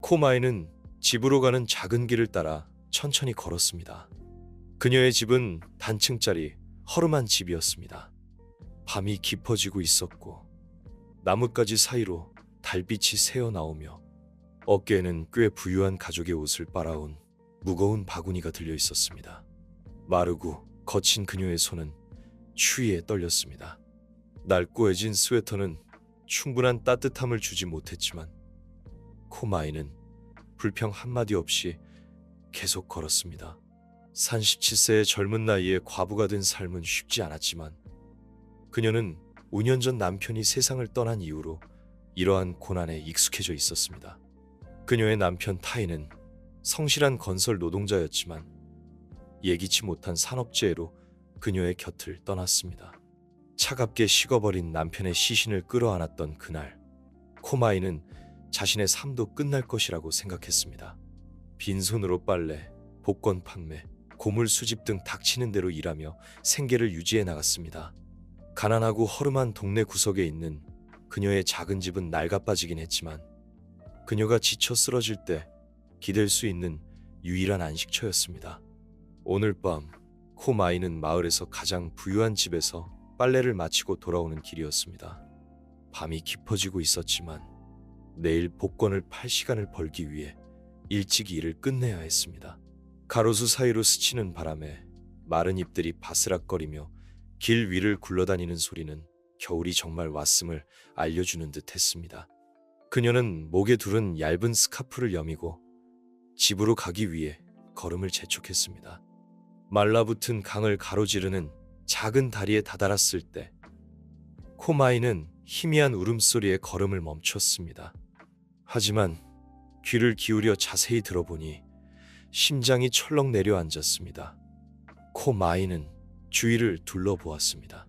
코마이는 집으로 가는 작은 길을 따라 천천히 걸었습니다. 그녀의 집은 단층짜리 허름한 집이었습니다. 밤이 깊어지고 있었고 나뭇가지 사이로 달빛이 새어나오며 어깨에는 꽤 부유한 가족의 옷을 빨아온 무거운 바구니가 들려 있었습니다. 마르고 거친 그녀의 손은 추위에 떨렸습니다. 낡고해진 스웨터는 충분한 따뜻함을 주지 못했지만 코마이는 불평 한마디 없이 계속 걸었습니다. 37세의 젊은 나이에 과부가 된 삶은 쉽지 않았지만 그녀는 5년 전 남편이 세상을 떠난 이후로 이러한 고난에 익숙해져 있었습니다. 그녀의 남편 타이는 성실한 건설 노동자였지만 예기치 못한 산업재해로 그녀의 곁을 떠났습니다. 차갑게 식어버린 남편의 시신을 끌어안았던 그날, 코마이는 자신의 삶도 끝날 것이라고 생각했습니다. 빈손으로 빨래, 복권 판매, 고물 수집 등 닥치는 대로 일하며 생계를 유지해 나갔습니다. 가난하고 허름한 동네 구석에 있는 그녀의 작은 집은 낡아빠지긴 했지만 그녀가 지쳐 쓰러질 때 기댈 수 있는 유일한 안식처였습니다. 오늘 밤 코마이는 마을에서 가장 부유한 집에서 빨래를 마치고 돌아오는 길이었습니다. 밤이 깊어지고 있었지만 내일 복권을 팔 시간을 벌기 위해 일찍 일을 끝내야 했습니다. 가로수 사이로 스치는 바람에 마른 잎들이 바스락거리며 길 위를 굴러다니는 소리는 겨울이 정말 왔음을 알려주는 듯 했습니다. 그녀는 목에 두른 얇은 스카프를 여미고 집으로 가기 위해 걸음을 재촉했습니다. 말라붙은 강을 가로지르는 작은 다리에 다다랐을 때 코마이는 희미한 울음소리에 걸음을 멈췄습니다. 하지만 귀를 기울여 자세히 들어보니 심장이 철렁 내려앉았습니다. 코마이는 주위를 둘러보았습니다.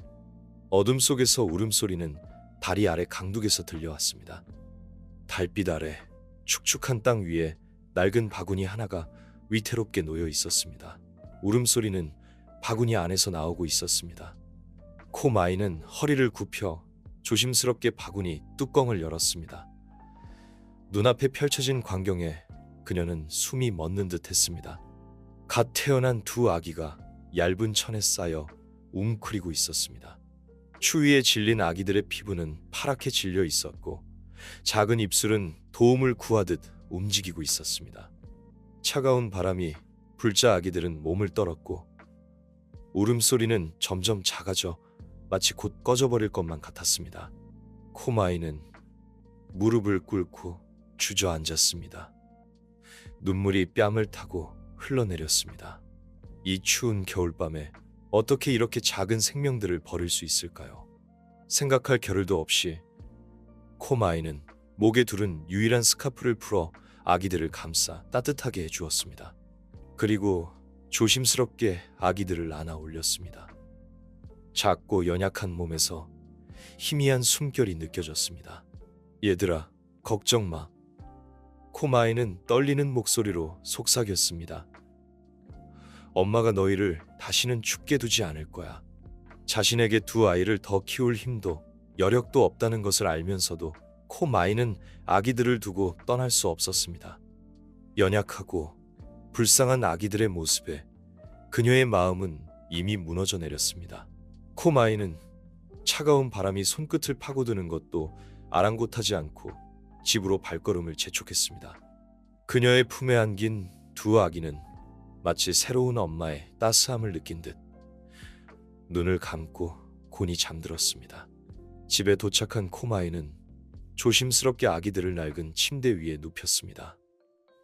어둠 속에서 울음소리는 다리 아래 강둑에서 들려왔습니다. 달빛 아래 축축한 땅 위에 낡은 바구니 하나가 위태롭게 놓여 있었습니다. 울음소리는 바구니 안에서 나오고 있었습니다. 코마이는 허리를 굽혀 조심스럽게 바구니 뚜껑을 열었습니다. 눈앞에 펼쳐진 광경에 그녀는 숨이 멎는 듯 했습니다. 갓 태어난 두 아기가 얇은 천에 쌓여 웅크리고 있었습니다. 추위에 질린 아기들의 피부는 파랗게 질려 있었고 작은 입술은 도움을 구하듯 움직이고 있었습니다. 차가운 바람이 불자 아기들은 몸을 떨었고 울음소리는 점점 작아져 마치 곧 꺼져버릴 것만 같았습니다. 코마이는 무릎을 꿇고 주저앉았습니다. 눈물이 뺨을 타고 흘러내렸습니다. 이 추운 겨울밤에 어떻게 이렇게 작은 생명들을 버릴 수 있을까요? 생각할 겨를도 없이 코마이는 목에 두른 유일한 스카프를 풀어 아기들을 감싸 따뜻하게 해주었습니다. 그리고 조심스럽게 아기들을 안아 올렸습니다. 작고 연약한 몸에서 희미한 숨결이 느껴졌습니다. 얘들아, 걱정 마. 코마이는 떨리는 목소리로 속삭였습니다. 엄마가 너희를 다시는 춥게 두지 않을 거야. 자신에게 두 아이를 더 키울 힘도 여력도 없다는 것을 알면서도 코마이는 아기들을 두고 떠날 수 없었습니다. 연약하고 불쌍한 아기들의 모습에 그녀의 마음은 이미 무너져 내렸습니다. 코마이는 차가운 바람이 손끝을 파고드는 것도 아랑곳하지 않고 집으로 발걸음을 재촉했습니다. 그녀의 품에 안긴 두 아기는 마치 새로운 엄마의 따스함을 느낀 듯 눈을 감고 곤히 잠들었습니다. 집에 도착한 코마이는 조심스럽게 아기들을 낡은 침대 위에 눕혔습니다.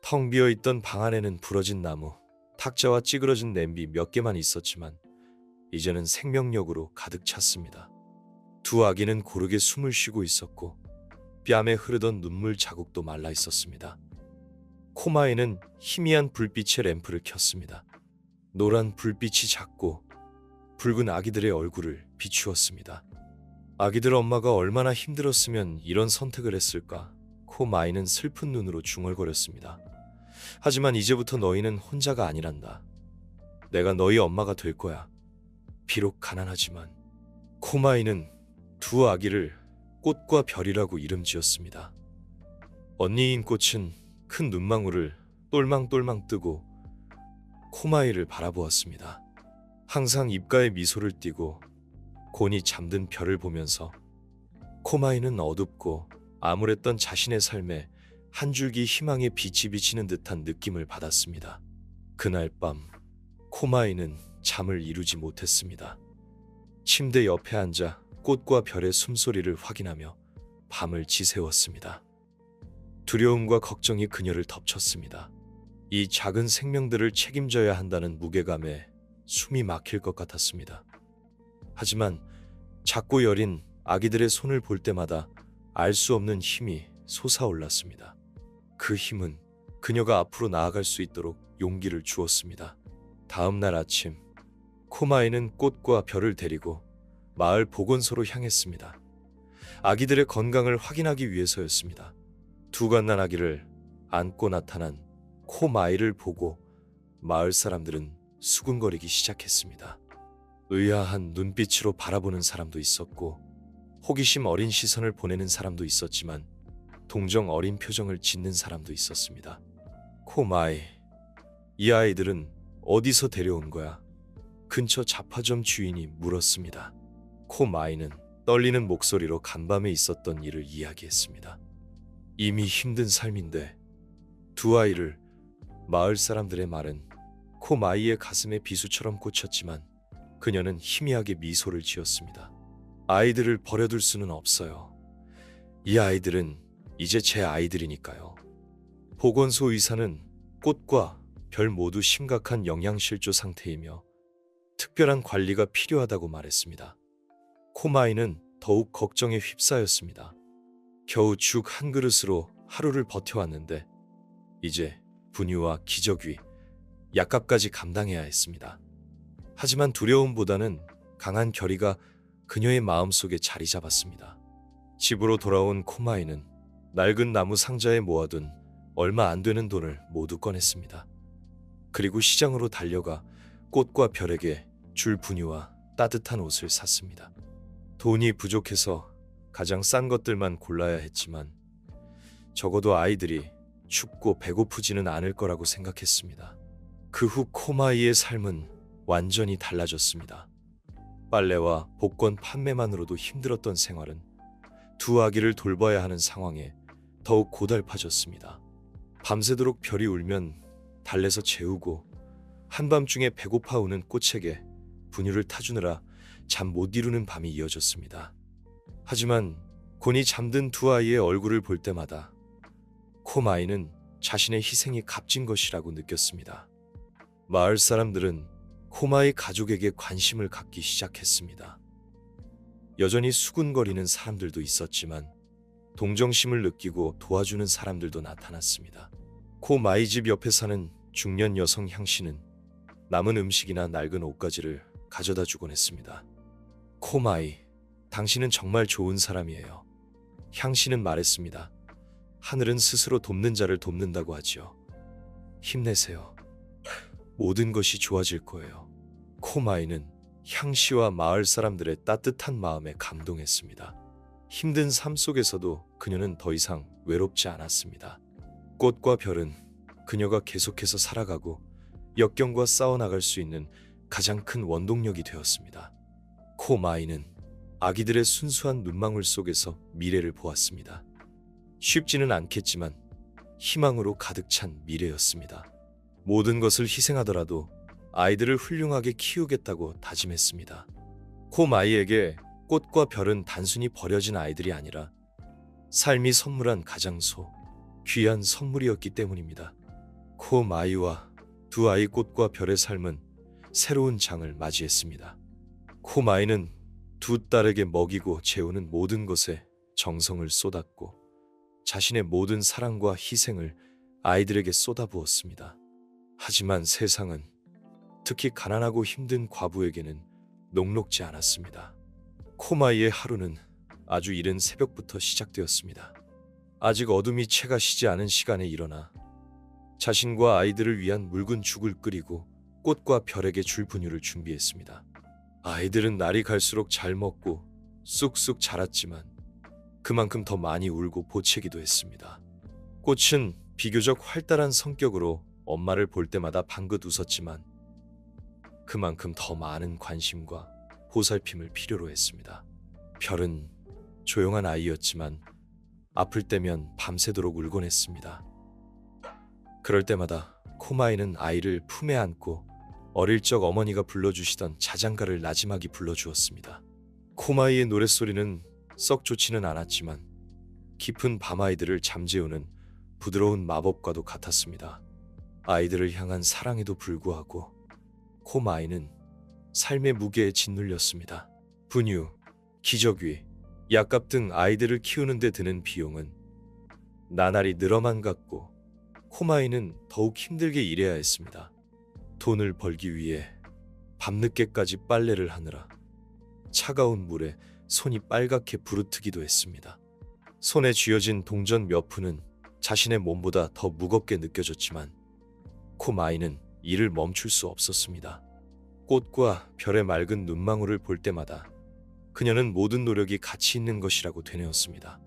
텅 비어있던 방 안에는 부러진 나무, 탁자와 찌그러진 냄비 몇 개만 있었지만 이제는 생명력으로 가득 찼습니다. 두 아기는 고르게 숨을 쉬고 있었고 뺨에 흐르던 눈물 자국도 말라 있었습니다. 코마이는 희미한 불빛의 램프를 켰습니다. 노란 불빛이 작고 붉은 아기들의 얼굴을 비추었습니다. 아기들 엄마가 얼마나 힘들었으면 이런 선택을 했을까? 코마이는 슬픈 눈으로 중얼거렸습니다. 하지만 이제부터 너희는 혼자가 아니란다. 내가 너희 엄마가 될 거야. 비록 가난하지만. 코마이는 두 아기를 꽃과 별이라고 이름 지었습니다. 언니인 꽃은 큰 눈망울을 똘망똘망 뜨고 코마이를 바라보았습니다. 항상 입가에 미소를 띠고 곤히 잠든 별을 보면서 코마이는 어둡고 암울했던 자신의 삶에 한 줄기 희망의 빛이 비치는 듯한 느낌을 받았습니다. 그날 밤 코마이는 잠을 이루지 못했습니다. 침대 옆에 앉아 꽃과 별의 숨소리를 확인하며 밤을 지새웠습니다. 두려움과 걱정이 그녀를 덮쳤습니다. 이 작은 생명들을 책임져야 한다는 무게감에 숨이 막힐 것 같았습니다. 하지만 작고 여린 아기들의 손을 볼 때마다 알 수 없는 힘이 솟아올랐습니다. 그 힘은 그녀가 앞으로 나아갈 수 있도록 용기를 주었습니다. 다음 날 아침, 코마이는 꽃과 별을 데리고 마을 보건소로 향했습니다. 아기들의 건강을 확인하기 위해서였습니다. 두 갓난 아기를 안고 나타난 코마이를 보고 마을 사람들은 수군거리기 시작했습니다. 의아한 눈빛으로 바라보는 사람도 있었고 호기심 어린 시선을 보내는 사람도 있었지만 동정 어린 표정을 짓는 사람도 있었습니다. 코마이, 이 아이들은 어디서 데려온 거야? 근처 잡화점 주인이 물었습니다. 코마이는 떨리는 목소리로 간밤에 있었던 일을 이야기했습니다. 이미 힘든 삶인데 두 아이를. 마을 사람들의 말은 코마이의 가슴에 비수처럼 꽂혔지만 그녀는 희미하게 미소를 지었습니다. 아이들을 버려둘 수는 없어요. 이 아이들은 이제 제 아이들이니까요. 보건소 의사는 꽃과 별 모두 심각한 영양실조 상태이며 특별한 관리가 필요하다고 말했습니다. 코마이는 더욱 걱정에 휩싸였습니다. 겨우 죽 한 그릇으로 하루를 버텨왔는데 이제 분유와 기저귀, 약값까지 감당해야 했습니다. 하지만 두려움보다는 강한 결의가 그녀의 마음속에 자리 잡았습니다. 집으로 돌아온 코마이는 낡은 나무 상자에 모아둔 얼마 안 되는 돈을 모두 꺼냈습니다. 그리고 시장으로 달려가 꽃과 별에게 줄 분유와 따뜻한 옷을 샀습니다. 돈이 부족해서 가장 싼 것들만 골라야 했지만 적어도 아이들이 춥고 배고프지는 않을 거라고 생각했습니다. 그 후 코마이의 삶은 완전히 달라졌습니다. 빨래와 복권 판매만으로도 힘들었던 생활은 두 아기를 돌봐야 하는 상황에 더욱 고달파졌습니다. 밤새도록 별이 울면 달래서 재우고 한밤중에 배고파 우는 꽃에게 분유를 타주느라 잠 못 이루는 밤이 이어졌습니다. 하지만 곤히 잠든 두 아이의 얼굴을 볼 때마다 코마이는 자신의 희생이 값진 것이라고 느꼈습니다. 마을 사람들은 코마이 가족에게 관심을 갖기 시작했습니다. 여전히 수군거리는 사람들도 있었지만 동정심을 느끼고 도와주는 사람들도 나타났습니다. 코마이 집 옆에 사는 중년 여성 향씨는 남은 음식이나 낡은 옷가지를 가져다 주곤 했습니다. 코마이, 당신은 정말 좋은 사람이에요. 향씨는 말했습니다. 하늘은 스스로 돕는 자를 돕는다고 하지요. 힘내세요. 모든 것이 좋아질 거예요. 코마이는 향씨와 마을 사람들의 따뜻한 마음에 감동했습니다. 힘든 삶 속에서도 그녀는 더 이상 외롭지 않았습니다. 꽃과 별은 그녀가 계속해서 살아가고 역경과 싸워나갈 수 있는 가장 큰 원동력이 되었습니다. 코마이는 아기들의 순수한 눈망울 속에서 미래를 보았습니다. 쉽지는 않겠지만 희망으로 가득 찬 미래였습니다. 모든 것을 희생하더라도 아이들을 훌륭하게 키우겠다고 다짐했습니다. 코마이에게 꽃과 별은 단순히 버려진 아이들이 아니라 삶이 선물한 가장소, 귀한 선물이었기 때문입니다. 코마이와 두 아이 꽃과 별의 삶은 새로운 장을 맞이했습니다. 코마이는 두 딸에게 먹이고 재우는 모든 것에 정성을 쏟았고 자신의 모든 사랑과 희생을 아이들에게 쏟아부었습니다. 하지만 세상은 특히 가난하고 힘든 과부에게는 녹록지 않았습니다. 코마이의 하루는 아주 이른 새벽부터 시작되었습니다. 아직 어둠이 채가 시지 않은 시간에 일어나 자신과 아이들을 위한 묽은 죽을 끓이고 꽃과 별에게 줄 분유를 준비했습니다. 아이들은 날이 갈수록 잘 먹고 쑥쑥 자랐지만 그만큼 더 많이 울고 보채기도 했습니다. 꽃은 비교적 활달한 성격으로 엄마를 볼 때마다 방긋 웃었지만 그만큼 더 많은 관심과 보살핌을 필요로 했습니다. 별은 조용한 아이였지만 아플 때면 밤새도록 울곤 했습니다. 그럴 때마다 코마이는 아이를 품에 안고 어릴 적 어머니가 불러주시던 자장가를 나지막이 불러주었습니다. 코마이의 노랫소리는 썩 좋지는 않았지만 깊은 밤아이들을 잠재우는 부드러운 마법과도 같았습니다. 아이들을 향한 사랑에도 불구하고 코마이는 삶의 무게에 짓눌렸습니다. 분유, 기저귀, 약값 등 아이들을 키우는 데 드는 비용은 나날이 늘어만 갔고 코마이는 더욱 힘들게 일해야 했습니다. 돈을 벌기 위해 밤늦게까지 빨래를 하느라 차가운 물에 손이 빨갛게 부르트기도 했습니다. 손에 쥐어진 동전 몇 푼은 자신의 몸보다 더 무겁게 느껴졌지만 코마이는 일을 멈출 수 없었습니다. 꽃과 별의 맑은 눈망울을 볼 때마다 그녀는 모든 노력이 가치 있는 것이라고 되뇌었습니다.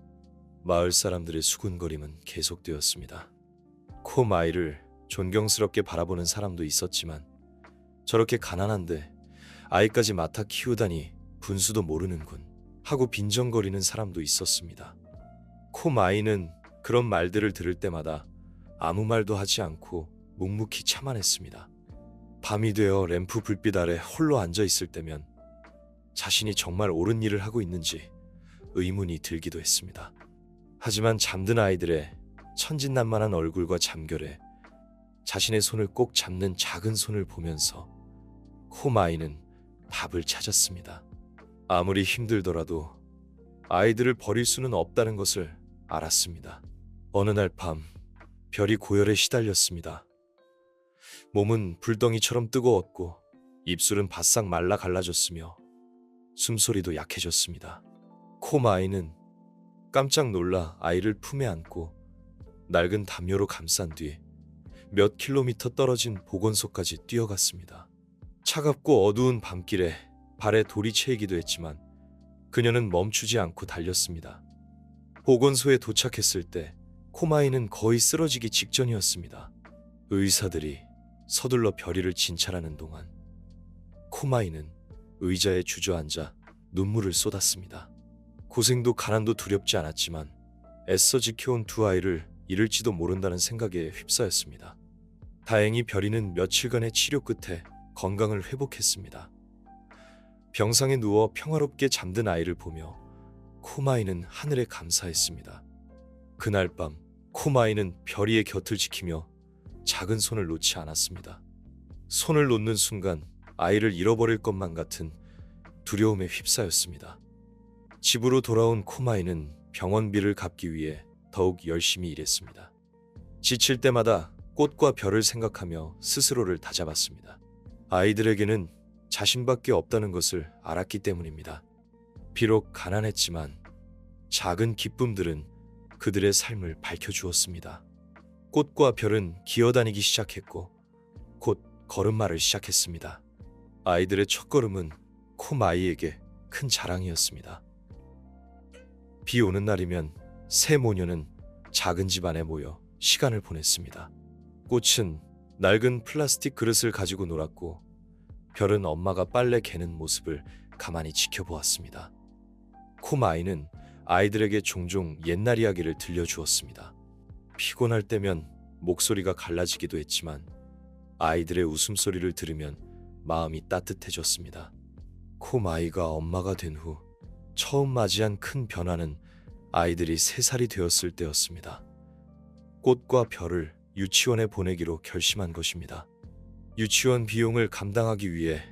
마을 사람들의 수군거림은 계속되었습니다. 코마이를 존경스럽게 바라보는 사람도 있었지만 저렇게 가난한데 아이까지 맡아 키우다니 분수도 모르는군 하고 빈정거리는 사람도 있었습니다. 코마이는 그런 말들을 들을 때마다 아무 말도 하지 않고 묵묵히 참아냈습니다. 밤이 되어 램프 불빛 아래 홀로 앉아 있을 때면 자신이 정말 옳은 일을 하고 있는지 의문이 들기도 했습니다. 하지만 잠든 아이들의 천진난만한 얼굴과 잠결에 자신의 손을 꼭 잡는 작은 손을 보면서 코마이는 답을 찾았습니다. 아무리 힘들더라도 아이들을 버릴 수는 없다는 것을 알았습니다. 어느 날 밤 별이 고열에 시달렸습니다. 몸은 불덩이처럼 뜨거웠고 입술은 바싹 말라 갈라졌으며 숨소리도 약해졌습니다. 코마이는 깜짝 놀라 아이를 품에 안고 낡은 담요로 감싼 뒤 몇 킬로미터 떨어진 보건소까지 뛰어갔습니다. 차갑고 어두운 밤길에 발에 돌이 채이기도 했지만 그녀는 멈추지 않고 달렸습니다. 보건소에 도착했을 때 코마이는 거의 쓰러지기 직전이었습니다. 의사들이 서둘러 별이를 진찰하는 동안 코마이는 의자에 주저앉아 눈물을 쏟았습니다. 고생도 가난도 두렵지 않았지만 애써 지켜온 두 아이를 잃을지도 모른다는 생각에 휩싸였습니다. 다행히 별이는 며칠간의 치료 끝에 건강을 회복했습니다. 병상에 누워 평화롭게 잠든 아이를 보며 코마이는 하늘에 감사했습니다. 그날 밤 코마이는 별이의 곁을 지키며 작은 손을 놓지 않았습니다. 손을 놓는 순간 아이를 잃어버릴 것만 같은 두려움에 휩싸였습니다. 집으로 돌아온 코마이는 병원비를 갚기 위해 더욱 열심히 일했습니다. 지칠 때마다 꽃과 별을 생각하며 스스로를 다잡았습니다. 아이들에게는 자신밖에 없다는 것을 알았기 때문입니다. 비록 가난했지만 작은 기쁨들은 그들의 삶을 밝혀주었습니다. 꽃과 별은 기어다니기 시작했고 곧 걸음마를 시작했습니다. 아이들의 첫걸음은 코마이에게 큰 자랑이었습니다. 비 오는 날이면 세 모녀는 작은 집 안에 모여 시간을 보냈습니다. 꽃은 낡은 플라스틱 그릇을 가지고 놀았고 별은 엄마가 빨래 개는 모습을 가만히 지켜보았습니다. 코마이는 아이들에게 종종 옛날 이야기를 들려주었습니다. 피곤할 때면 목소리가 갈라지기도 했지만 아이들의 웃음소리를 들으면 마음이 따뜻해졌습니다. 코마이가 엄마가 된 후 처음 맞이한 큰 변화는 아이들이 3살이 되었을 때였습니다. 꽃과 별을 유치원에 보내기로 결심한 것입니다. 유치원 비용을 감당하기 위해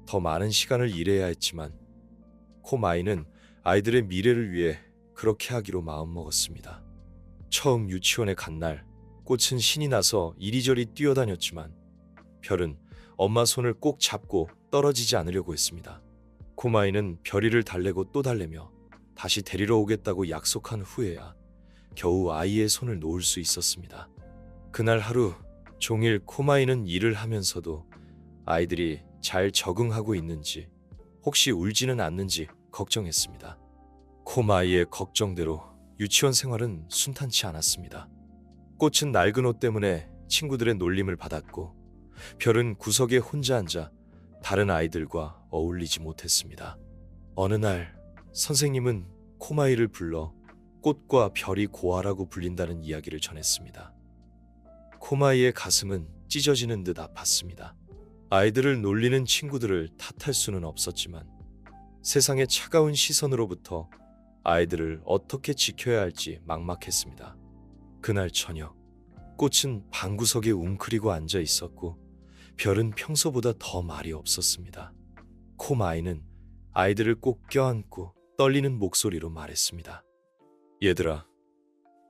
더 많은 시간을 일해야 했지만 코마이는 아이들의 미래를 위해 그렇게 하기로 마음먹었습니다. 처음 유치원에 간 날 꽃은 신이 나서 이리저리 뛰어다녔지만 별은 엄마 손을 꼭 잡고 떨어지지 않으려고 했습니다. 코마이는 별이를 달래고 또 달래며 다시 데리러 오겠다고 약속한 후에야 겨우 아이의 손을 놓을 수 있었습니다. 그날 하루 종일 코마이는 일을 하면서도 아이들이 잘 적응하고 있는지 혹시 울지는 않는지 걱정했습니다. 코마이의 걱정대로 유치원 생활은 순탄치 않았습니다. 꽃은 낡은 옷 때문에 친구들의 놀림을 받았고, 별은 구석에 혼자 앉아 다른 아이들과 어울리지 못했습니다. 어느 날 선생님은 코마이를 불러 꽃과 별이 고아라고 불린다는 이야기를 전했습니다. 코마이의 가슴은 찢어지는 듯 아팠습니다. 아이들을 놀리는 친구들을 탓할 수는 없었지만 세상의 차가운 시선으로부터 아이들을 어떻게 지켜야 할지 막막했습니다. 그날 저녁, 꽃은 방구석에 웅크리고 앉아 있었고 별은 평소보다 더 말이 없었습니다. 코마이는 아이들을 꼭 껴안고 떨리는 목소리로 말했습니다. 얘들아,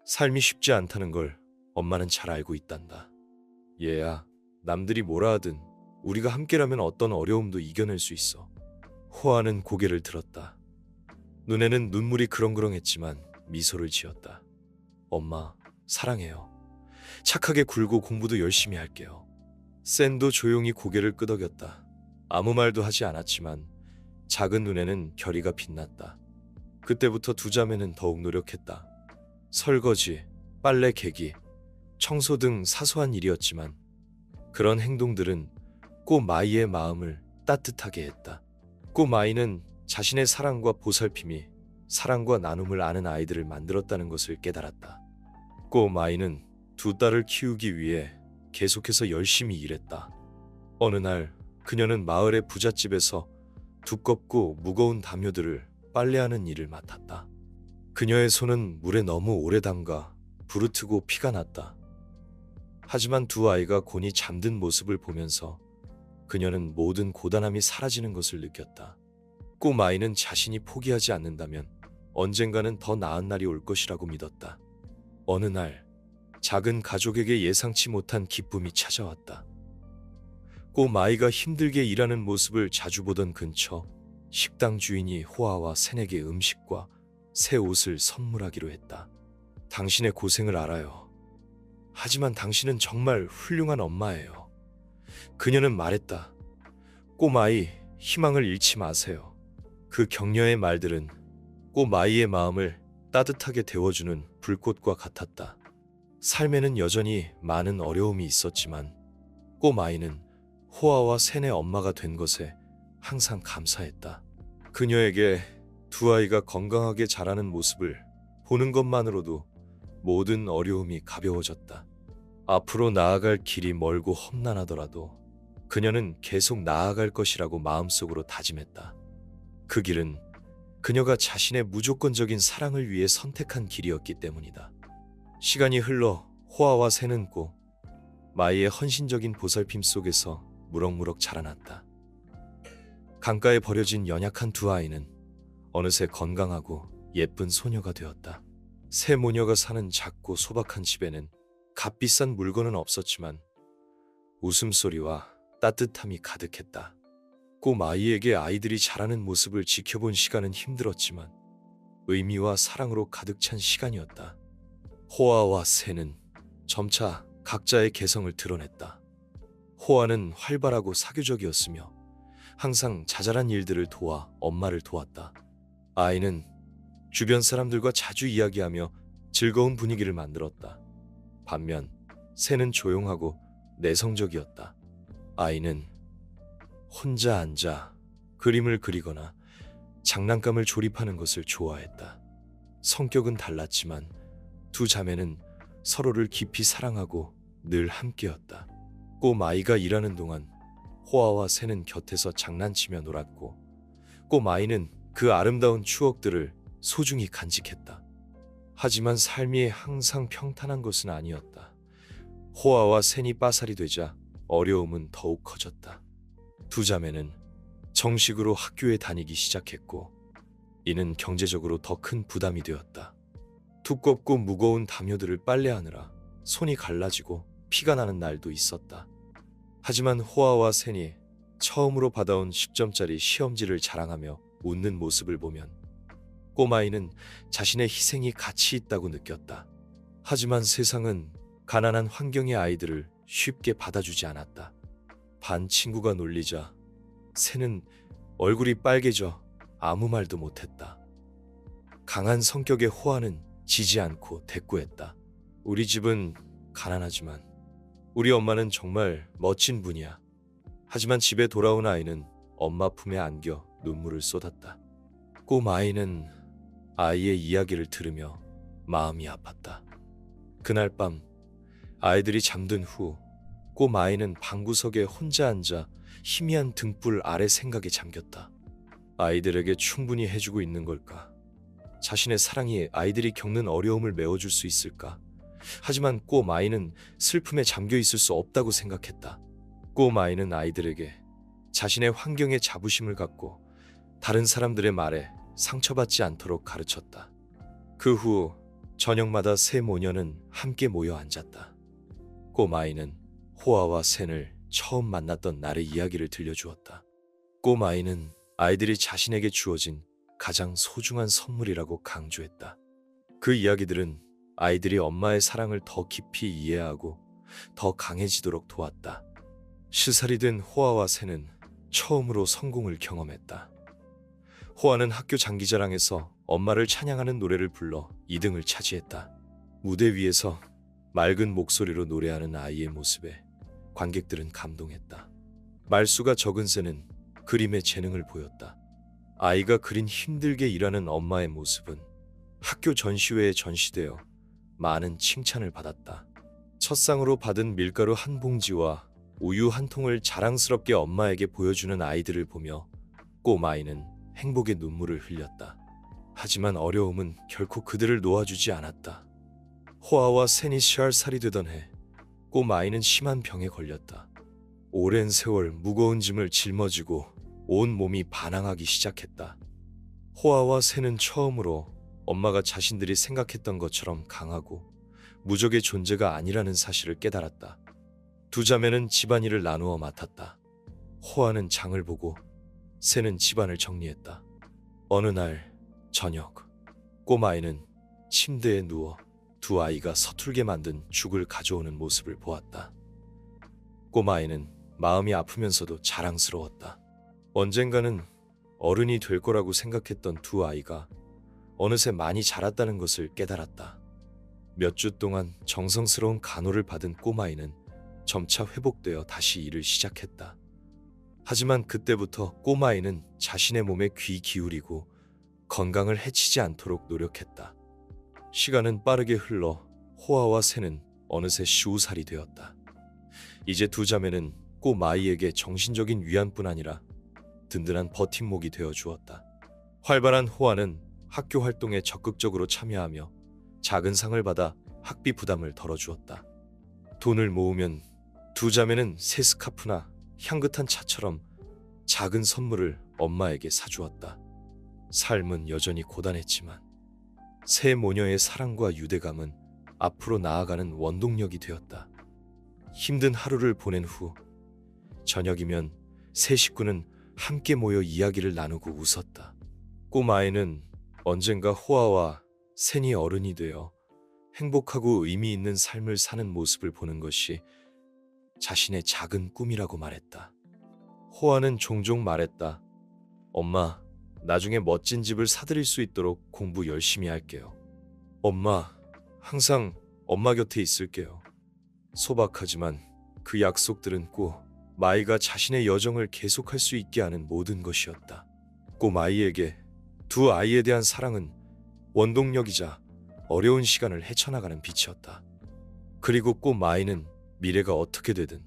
삶이 쉽지 않다는 걸 엄마는 잘 알고 있단다. 얘야, 남들이 뭐라 하든 우리가 함께라면 어떤 어려움도 이겨낼 수 있어. 호아는 고개를 들었다. 눈에는 눈물이 그렁그렁했지만 미소를 지었다. 엄마, 사랑해요. 착하게 굴고 공부도 열심히 할게요. 샌도 조용히 고개를 끄덕였다. 아무 말도 하지 않았지만 작은 눈에는 결의가 빛났다. 그때부터 두 자매는 더욱 노력했다. 설거지, 빨래 개기, 청소 등 사소한 일이었지만 그런 행동들은 꼬마이의 마음을 따뜻하게 했다. 꼬마이는 자신의 사랑과 보살핌이 사랑과 나눔을 아는 아이들을 만들었다는 것을 깨달았다. 꼬마이는 두 딸을 키우기 위해 계속해서 열심히 일했다. 어느 날 그녀는 마을의 부잣집에서 두껍고 무거운 담요들을 빨래하는 일을 맡았다. 그녀의 손은 물에 너무 오래 담가 부르트고 피가 났다. 하지만 두 아이가 곤히 잠든 모습을 보면서 그녀는 모든 고단함이 사라지는 것을 느꼈다. 꼬마이는 자신이 포기하지 않는다면 언젠가는 더 나은 날이 올 것이라고 믿었다. 어느 날 작은 가족에게 예상치 못한 기쁨이 찾아왔다. 꼬마이가 힘들게 일하는 모습을 자주 보던 근처 식당 주인이 호아와 새내게 음식과 새 옷을 선물하기로 했다. 당신의 고생을 알아요. 하지만 당신은 정말 훌륭한 엄마예요. 그녀는 말했다. 꼬마이, 희망을 잃지 마세요. 그 격려의 말들은 꼬마이의 마음을 따뜻하게 데워주는 불꽃과 같았다. 삶에는 여전히 많은 어려움이 있었지만 꼬마이는 호아와 새내 엄마가 된 것에 항상 감사했다. 그녀에게 두 아이가 건강하게 자라는 모습을 보는 것만으로도 모든 어려움이 가벼워졌다. 앞으로 나아갈 길이 멀고 험난하더라도 그녀는 계속 나아갈 것이라고 마음속으로 다짐했다. 그 길은 그녀가 자신의 무조건적인 사랑을 위해 선택한 길이었기 때문이다. 시간이 흘러 호아와 새는 꼭 마이의 헌신적인 보살핌 속에서 무럭무럭 자라났다. 강가에 버려진 연약한 두 아이는 어느새 건강하고 예쁜 소녀가 되었다. 새 모녀가 사는 작고 소박한 집에는 값비싼 물건은 없었지만 웃음소리와 따뜻함이 가득했다. 꼬마이에게 아이들이 자라는 모습을 지켜본 시간은 힘들었지만 의미와 사랑으로 가득 찬 시간이었다. 호아와 새는 점차 각자의 개성을 드러냈다. 호아는 활발하고 사교적이었으며 항상 자잘한 일들을 도와 엄마를 도왔다. 아이는 주변 사람들과 자주 이야기하며 즐거운 분위기를 만들었다. 반면 새는 조용하고 내성적이었다. 아이는 혼자 앉아 그림을 그리거나 장난감을 조립하는 것을 좋아했다. 성격은 달랐지만 두 자매는 서로를 깊이 사랑하고 늘 함께였다. 꼬마이가 일하는 동안 호아와 새는 곁에서 장난치며 놀았고 꼬마이는 그 아름다운 추억들을 소중히 간직했다. 하지만 삶이 항상 평탄한 것은 아니었다. 호아와 샌이 빠살이 되자 어려움은 더욱 커졌다. 두 자매는 정식으로 학교에 다니기 시작했고 이는 경제적으로 더 큰 부담이 되었다. 두껍고 무거운 담요들을 빨래하느라 손이 갈라지고 피가 나는 날도 있었다. 하지만 호아와 샌이 처음으로 받아온 10점짜리 시험지를 자랑하며 웃는 모습을 보면 꼬마이는 자신의 희생이 가치 있다고 느꼈다. 하지만 세상은 가난한 환경의 아이들을 쉽게 받아주지 않았다. 반 친구가 놀리자 새는 얼굴이 빨개져 아무 말도 못했다. 강한 성격의 호아는 지지 않고 대꾸했다. 우리 집은 가난하지만 우리 엄마는 정말 멋진 분이야. 하지만 집에 돌아온 아이는 엄마 품에 안겨 눈물을 쏟았다. 꼬마아이는 아이의 이야기를 들으며 마음이 아팠다. 그날 밤 아이들이 잠든 후 꼬마아이는 방구석에 혼자 앉아 희미한 등불 아래 생각에 잠겼다. 아이들에게 충분히 해주고 있는 걸까? 자신의 사랑이 아이들이 겪는 어려움을 메워줄 수 있을까? 하지만 꼬마아이는 슬픔에 잠겨 있을 수 없다고 생각했다. 꼬마아이는 아이들에게 자신의 환경에 자부심을 갖고 다른 사람들의 말에 상처받지 않도록 가르쳤다. 그 후 저녁마다 세 모녀는 함께 모여 앉았다. 꼬마아이는 호아와 샌을 처음 만났던 날의 이야기를 들려주었다. 꼬마아이는 아이들이 자신에게 주어진 가장 소중한 선물이라고 강조했다. 그 이야기들은 아이들이 엄마의 사랑을 더 깊이 이해하고 더 강해지도록 도왔다. 10살이 된 호아와 샌은 처음으로 성공을 경험했다. 호아는 학교 장기자랑에서 엄마를 찬양하는 노래를 불러 2등을 차지했다. 무대 위에서 맑은 목소리로 노래하는 아이의 모습에 관객들은 감동했다. 말수가 적은 샌은 그림의 재능을 보였다. 아이가 그린 힘들게 일하는 엄마의 모습은 학교 전시회에 전시되어 많은 칭찬을 받았다. 첫 상으로 받은 밀가루 한 봉지와 우유 한 통을 자랑스럽게 엄마에게 보여주는 아이들을 보며 꼬마아이는 행복의 눈물을 흘렸다. 하지만 어려움은 결코 그들을 놓아주지 않았다. 호아와 샌이 10살이 되던 해 꼬마아이는 심한 병에 걸렸다. 오랜 세월 무거운 짐을 짊어지고 온 몸이 반항하기 시작했다. 호아와 샌은 처음으로 엄마가 자신들이 생각했던 것처럼 강하고 무적의 존재가 아니라는 사실을 깨달았다. 두 자매는 집안일을 나누어 맡았다. 호아는 장을 보고 샌은 집안을 정리했다. 어느 날 저녁, 꼬마아이는 침대에 누워 두 아이가 서툴게 만든 죽을 가져오는 모습을 보았다. 꼬마아이는 마음이 아프면서도 자랑스러웠다. 언젠가는 어른이 될 거라고 생각했던 두 아이가 어느새 많이 자랐다는 것을 깨달았다. 몇 주 동안 정성스러운 간호를 받은 꼬마아이는 점차 회복되어 다시 일을 시작했다. 하지만 그때부터 꼬마아이는 자신의 몸에 귀 기울이고 건강을 해치지 않도록 노력했다. 시간은 빠르게 흘러 호아와 샌은 어느새 15살이 되었다. 이제 두 자매는 꼬마아이에게 정신적인 위안뿐 아니라 든든한 버팀목이 되어 주었다. 활발한 호아는 학교 활동에 적극적으로 참여하며 작은 상을 받아 학비 부담을 덜어주었다. 돈을 모으면 두 자매는 새 스카프나 향긋한 차처럼 작은 선물을 엄마에게 사주었다. 삶은 여전히 고단했지만 세 모녀의 사랑과 유대감은 앞으로 나아가는 원동력이 되었다. 힘든 하루를 보낸 후 저녁이면 세 식구는 함께 모여 이야기를 나누고 웃었다. 꼬마아이는 언젠가 호아와 샌이 어른이 되어 행복하고 의미 있는 삶을 사는 모습을 보는 것이 자신의 작은 꿈이라고 말했다. 호아는 종종 말했다. 엄마, 나중에 멋진 집을 사드릴 수 있도록 공부 열심히 할게요. 엄마, 항상 엄마 곁에 있을게요. 소박하지만 그 약속들은 꼭 마이가 자신의 여정을 계속할 수 있게 하는 모든 것이었다. 꼬마아이에게 두 아이에 대한 사랑은 원동력이자 어려운 시간을 헤쳐나가는 빛이었다. 그리고 꼬마아이는 미래가 어떻게 되든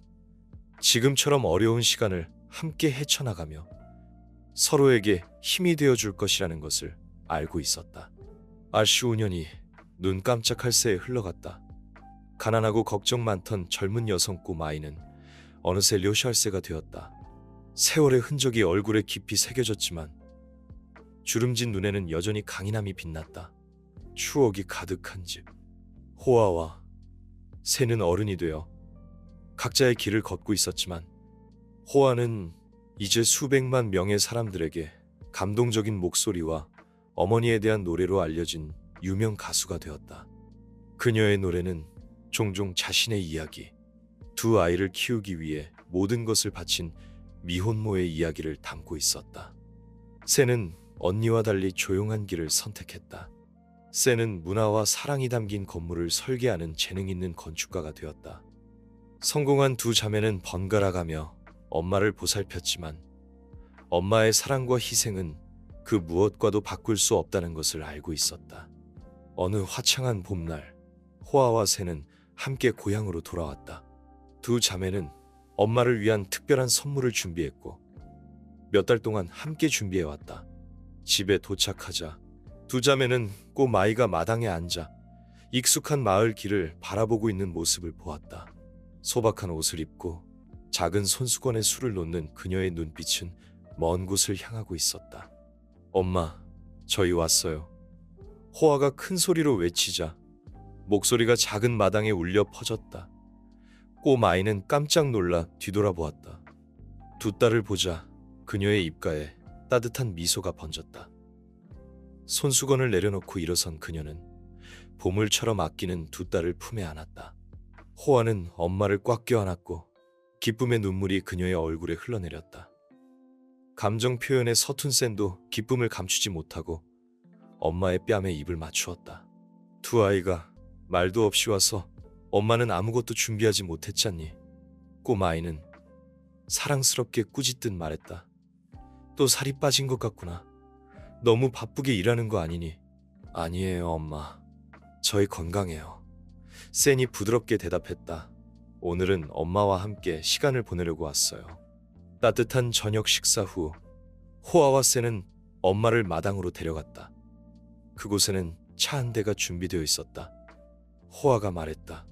지금처럼 어려운 시간을 함께 헤쳐나가며 서로에게 힘이 되어줄 것이라는 것을 알고 있었다. 아쉬운 5년이 눈 깜짝할 새에 흘러갔다. 가난하고 걱정 많던 젊은 여성 꼬마아이는 어느새 료샬세가 되었다. 세월의 흔적이 얼굴에 깊이 새겨졌지만 주름진 눈에는 여전히 강인함이 빛났다. 추억이 가득한 집. 호아와 샌은 어른이 되어 각자의 길을 걷고 있었지만 호아는 이제 수백만 명의 사람들에게 감동적인 목소리와 어머니에 대한 노래로 알려진 유명 가수가 되었다. 그녀의 노래는 종종 자신의 이야기, 두 아이를 키우기 위해 모든 것을 바친 미혼모의 이야기를 담고 있었다. 샌은 언니와 달리 조용한 길을 선택했다. 센은 문화와 사랑이 담긴 건물을 설계하는 재능 있는 건축가가 되었다. 성공한 두 자매는 번갈아가며 엄마를 보살폈지만 엄마의 사랑과 희생은 그 무엇과도 바꿀 수 없다는 것을 알고 있었다. 어느 화창한 봄날, 호아와 센은 함께 고향으로 돌아왔다. 두 자매는 엄마를 위한 특별한 선물을 준비했고 몇 달 동안 함께 준비해왔다. 집에 도착하자 두 자매는 꼬마이가 마당에 앉아 익숙한 마을 길을 바라보고 있는 모습을 보았다. 소박한 옷을 입고 작은 손수건에 술을 놓는 그녀의 눈빛은 먼 곳을 향하고 있었다. 엄마, 저희 왔어요. 호아가 큰 소리로 외치자 목소리가 작은 마당에 울려 퍼졌다. 꼬마이는 깜짝 놀라 뒤돌아보았다. 두 딸을 보자 그녀의 입가에 따뜻한 미소가 번졌다. 손수건을 내려놓고 일어선 그녀는 보물처럼 아끼는 두 딸을 품에 안았다. 호아는 엄마를 꽉 껴안았고 기쁨의 눈물이 그녀의 얼굴에 흘러내렸다. 감정 표현에 서툰 센도 기쁨을 감추지 못하고 엄마의 뺨에 입을 맞추었다. 두 아이가 말도 없이 와서 엄마는 아무것도 준비하지 못했잖니. 꼬마아이는 사랑스럽게 꾸짖듯 말했다. 또 살이 빠진 것 같구나. 너무 바쁘게 일하는 거 아니니? 아니에요, 엄마. 저희 건강해요. 센이 부드럽게 대답했다. 오늘은 엄마와 함께 시간을 보내려고 왔어요. 따뜻한 저녁 식사 후 호아와 센은 엄마를 마당으로 데려갔다. 그곳에는 차 한 대가 준비되어 있었다. 호아가 말했다.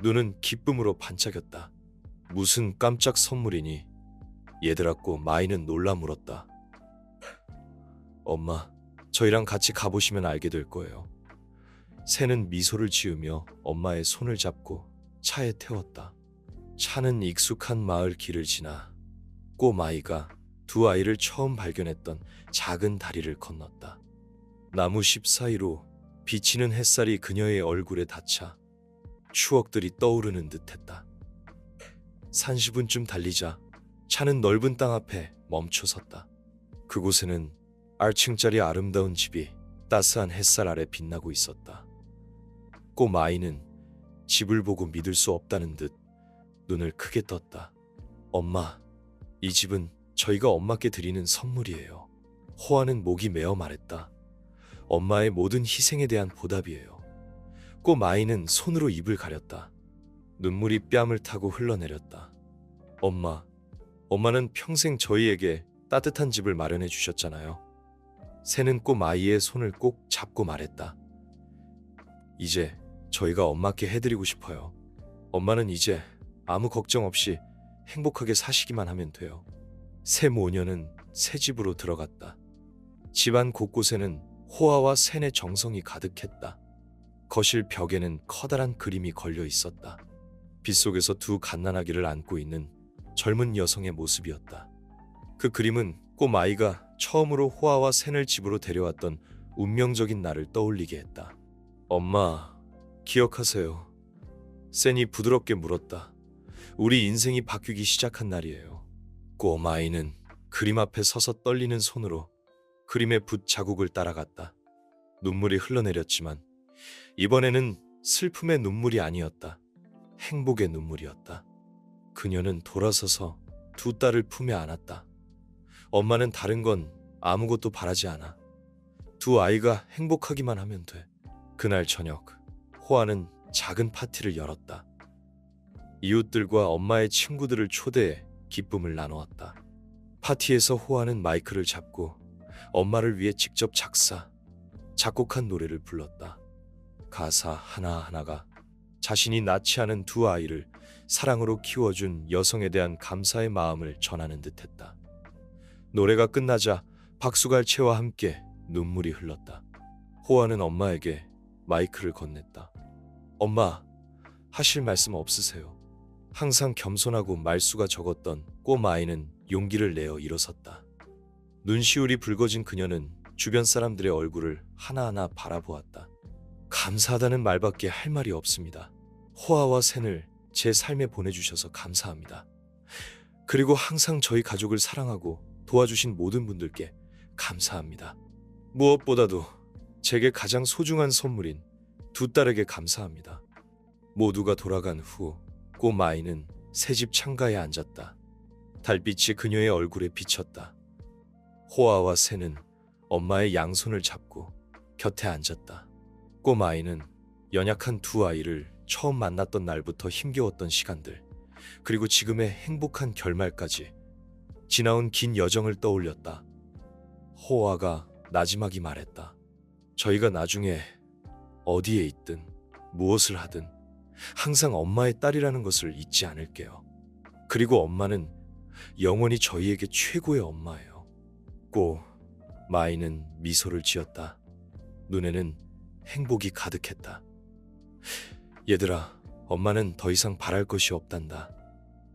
눈은 기쁨으로 반짝였다. 무슨 깜짝 선물이니? 얘들아, 꼬마이는 놀라 물었다. 엄마, 저희랑 같이 가보시면 알게 될 거예요. 샌은 미소를 지으며 엄마의 손을 잡고 차에 태웠다. 차는 익숙한 마을 길을 지나 꼬마이가 두 아이를 처음 발견했던 작은 다리를 건넜다. 나무십 사이로 비치는 햇살이 그녀의 얼굴에 닿자 추억들이 떠오르는 듯했다. 30분쯤 달리자 차는 넓은 땅 앞에 멈춰섰다. 그곳에는 알층짜리 아름다운 집이 따스한 햇살 아래 빛나고 있었다. 꼬마아이는 집을 보고 믿을 수 없다는 듯 눈을 크게 떴다. 엄마, 이 집은 저희가 엄마께 드리는 선물이에요. 호아는 목이 메어 말했다. 엄마의 모든 희생에 대한 보답이에요. 꼬마아이는 손으로 입을 가렸다. 눈물이 뺨을 타고 흘러내렸다. 엄마는 평생 저희에게 따뜻한 집을 마련해 주셨잖아요. 새는 꼬마아이의 손을 꼭 잡고 말했다. 이제 저희가 엄마께 해드리고 싶어요. 엄마는 이제 아무 걱정 없이 행복하게 사시기만 하면 돼요. 새 모녀는 새 집으로 들어갔다. 집안 곳곳에는 호아와 샌의 정성이 가득했다. 거실 벽에는 커다란 그림이 걸려 있었다. 빗속에서 두 갓난아기를 안고 있는 젊은 여성의 모습이었다. 그 그림은 꼬마아이가 처음으로 호아와 샌을 집으로 데려왔던 운명적인 날을 떠올리게 했다. 엄마, 기억하세요? 샌이 부드럽게 물었다. 우리 인생이 바뀌기 시작한 날이에요. 꼬마아이는 그림 앞에 서서 떨리는 손으로 그림의 붓 자국을 따라갔다. 눈물이 흘러내렸지만 이번에는 슬픔의 눈물이 아니었다. 행복의 눈물이었다. 그녀는 돌아서서 두 딸을 품에 안았다. 엄마는 다른 건 아무것도 바라지 않아. 두 아이가 행복하기만 하면 돼. 그날 저녁, 호아는 작은 파티를 열었다. 이웃들과 엄마의 친구들을 초대해 기쁨을 나누었다. 파티에서 호아는 마이크를 잡고 엄마를 위해 직접 작곡한 노래를 불렀다. 가사 하나하나가 자신이 낳지 않은 두 아이를 사랑으로 키워준 여성에 대한 감사의 마음을 전하는 듯했다. 노래가 끝나자 박수갈채와 함께 눈물이 흘렀다. 호아는 엄마에게 마이크를 건넸다. 엄마, 하실 말씀 없으세요? 항상 겸손하고 말수가 적었던 꼬마아이는 용기를 내어 일어섰다. 눈시울이 붉어진 그녀는 주변 사람들의 얼굴을 하나하나 바라보았다. 감사하다는 말밖에 할 말이 없습니다. 호아와 샌을 제 삶에 보내주셔서 감사합니다. 그리고 항상 저희 가족을 사랑하고 도와주신 모든 분들께 감사합니다. 무엇보다도 제게 가장 소중한 선물인 두 딸에게 감사합니다. 모두가 돌아간 후 꼬마아이는 새집 창가에 앉았다. 달빛이 그녀의 얼굴에 비쳤다. 호아와 새는 엄마의 양손을 잡고 곁에 앉았다. 꼬마아이는 연약한 두 아이를 처음 만났던 날부터 힘겨웠던 시간들, 그리고 지금의 행복한 결말까지 지나온 긴 여정을 떠올렸다. 호아가 나지막이 말했다. 저희가 나중에 어디에 있든 무엇을 하든 항상 엄마의 딸이라는 것을 잊지 않을게요. 그리고 엄마는 영원히 저희에게 최고의 엄마예요. 마이는 미소를 지었다. 눈에는 행복이 가득했다. 얘들아, 엄마는 더 이상 바랄 것이 없단다.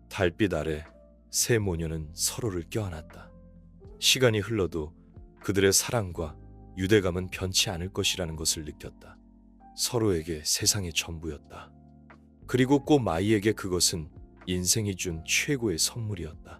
달빛 아래 세 모녀는 서로를 껴안았다. 시간이 흘러도 그들의 사랑과 유대감은 변치 않을 것이라는 것을 느꼈다. 서로에게 세상의 전부였다. 그리고 꼬마이에게 그것은 인생이 준 최고의 선물이었다.